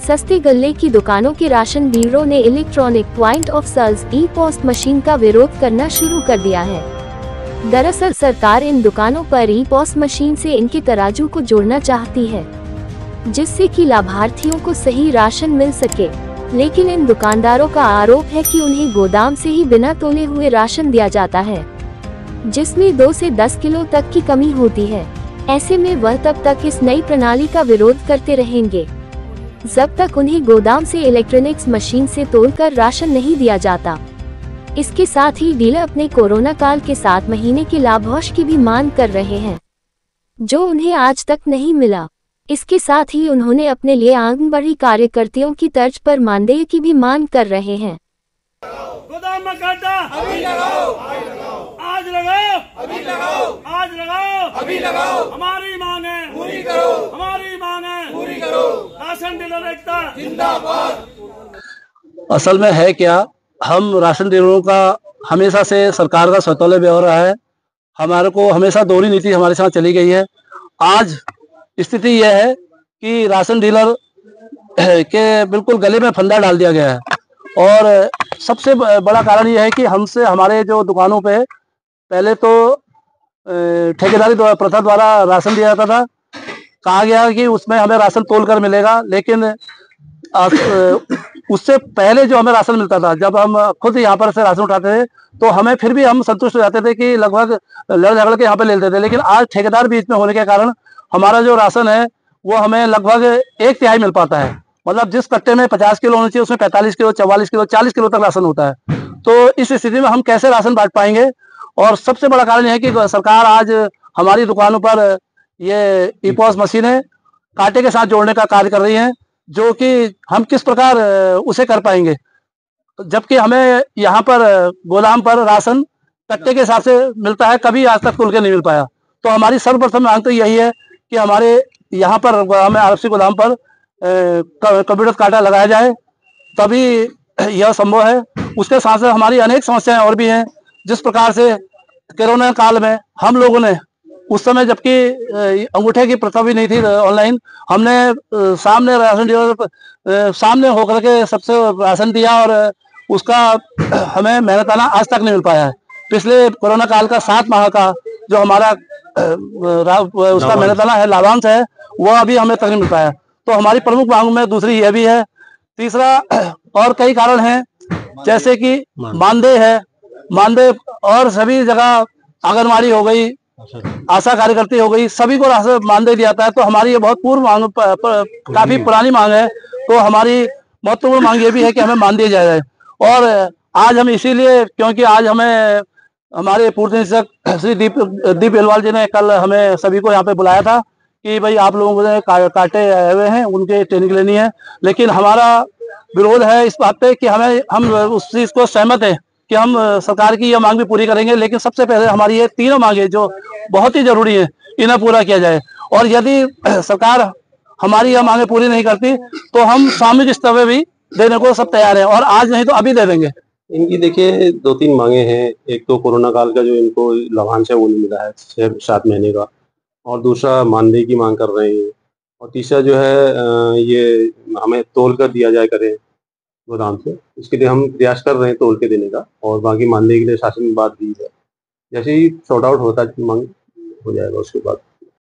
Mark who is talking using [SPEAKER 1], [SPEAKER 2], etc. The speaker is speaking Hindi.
[SPEAKER 1] सस्ते गल्ले की दुकानों के राशन डीलरों ने electronic point of sales e post machine का विरोध करना शुरू कर दिया है। दरअसल सरकार इन दुकानों पर ई-पोस्ट मशीन से इनके तराजू को जोड़ना चाहती है, जिससे कि लाभार्थियों को सही राशन मिल सके। लेकिन इन दुकानदारों का आरोप है कि उन्हें गोदाम से ही बिना तोले हुए राशन दिया जाता है, जिसमें 2 से 10 किलो तक की कमी होती है। ऐसे में वह तब तक इस नई प्रणाली का विरोध करते रहेंगे जब तक उन्हें गोदाम से इलेक्ट्रॉनिक्स मशीन से तोलकर राशन नहीं दिया जाता। इसके साथ ही डीलर अपने कोरोना काल के 7 महीने के लाभांश की भी मांग कर रहे हैं, जो उन्हें आज तक नहीं मिला। इसके साथ ही उन्होंने अपने लिए आंगनबाड़ी कार्यकर्तियों की तर्ज पर मानदेय की भी मांग कर रहे हैं।
[SPEAKER 2] गोदाम में काटा अभी लगाओ, आज लगाओ अभी लगाओ, आज लगाओ अभी लगाओ, हमारी मांगे पूरी करो, हमारी मांगे पूरी करो, राशन डीलर एकता जिंदाबाद।
[SPEAKER 3] असल में है क्या, हम राशन डीलरों का हमेशा से सरकार का सतौले व्यवहार रहा है। हमारे को हमेशा दोहरी नीति हमारे साथ चली गई है। आज स्थिति यह है कि राशन डीलर के बिल्कुल गले में फंदा डाल दिया गया है, और सबसे बड़ा कारण यह है कि हमसे हमारे जो दुकानों पे पहले तो ठेकेदारी प्रथा द्वारा राशन दिया जाता था। कहा गया कि उसमें हमें राशन तोल कर मिलेगा, लेकिन उससे पहले जो हमें राशन मिलता था, जब हम खुद यहाँ पर से राशन उठाते थे, तो हमें फिर भी हम संतुष्ट हो जाते थे कि लगभग लड़ झगड़ के यहाँ पे ले लेते थे। लेकिन आज ठेकेदार बीच में होने के कारण हमारा जो राशन है वो हमें लगभग 1/3 मिल पाता है। मतलब जिस कट्टे में 50 किलो होना चाहिए, उसमें 45 किलो, 44 किलो, 40 किलो तक राशन होता है। तो इस स्थिति में हम कैसे राशन बांट पाएंगे? और सबसे बड़ा कारण यह है कि सरकार आज हमारी दुकानों पर ये ई-पोस्ट मशीनें कांटे के साथ जोड़ने का कार्य कर रही है, जो कि हम किस प्रकार उसे कर पाएंगे, जबकि हमें यहाँ पर गोदाम पर राशन कट्टे के हिसाब से मिलता है, कभी आज तक खुल के नहीं मिल पाया। तो हमारी सर्वप्रथम मांग तो यही है कि हमारे यहाँ पर हमें आरएफसी गोदाम पर कंप्यूटर कांटा लगाया जाए, तभी यह संभव है। उसके साथ साथ हमारी अनेक समस्याएं और भी हैं। जिस प्रकार से कोरोना काल में हम लोगों ने उस समय, जबकि अंगूठे की प्रथा भी नहीं थी ऑनलाइन, हमने सामने राशन डीलर सामने होकर के सबसे राशन दिया, और उसका हमें मेहनताना आज तक नहीं मिल पाया है। पिछले कोरोना काल का 7 माह का जो हमारा उसका मेहनताना है, लाभांश है, वह अभी हमें तक नहीं मिल पाया। तो हमारी प्रमुख मांग में दूसरी यह भी है। तीसरा, और कई कारण हैं, जैसे कि मानदेय है, मानदेय और सभी जगह आंगनबाड़ी हो गई, आशा कार्यकर्ती हो गई, सभी को मानदेय दिया जाता है। तो हमारी ये बहुत पूर्व मांग, काफी पुरानी मांग है। तो हमारी महत्वपूर्ण मांग ये भी है कि हमें मानदेय दिया जाए। और आज हम इसीलिए, क्योंकि आज हमें हमारे पूर्व निदेशक श्री दीप एलवाल जी ने कल हमें सभी को यहाँ पे बुलाया था कि भाई आप लोगों ने कांटे आए हुए हैं, उनके ट्रेनिंग लेनी है। लेकिन हमारा विरोध है इस बात पे कि हम उस चीज को सहमत है कि हम सरकार की यह मांग भी पूरी करेंगे, लेकिन सबसे पहले हमारी ये तीनों मांगे जो बहुत ही जरूरी है, इन्हें पूरा किया जाए। और यदि सरकार हमारी यह मांगे पूरी नहीं करती तो हम सामूहिक स्तर पे भी देने को सब तैयार है, और आज नहीं तो अभी दे देंगे।
[SPEAKER 4] इनकी देखिए 2-3 मांगे हैं। एक तो कोरोना काल का जो इनको लाभांश है वो नहीं मिला है 6-7 महीने का, और दूसरा मानदेय की मांग कर रहे हैं, और तीसरा जो है ये हमें तोल कर दिया जाए करे गोदाम से। इसके लिए हम प्रयास कर रहे हैं तोल के देने का, और बाकी मानदेय के लिए शासन ने बात दी है। जैसे ही सॉर्ट आउट होता है मांग हो जाएगा उसके बाद।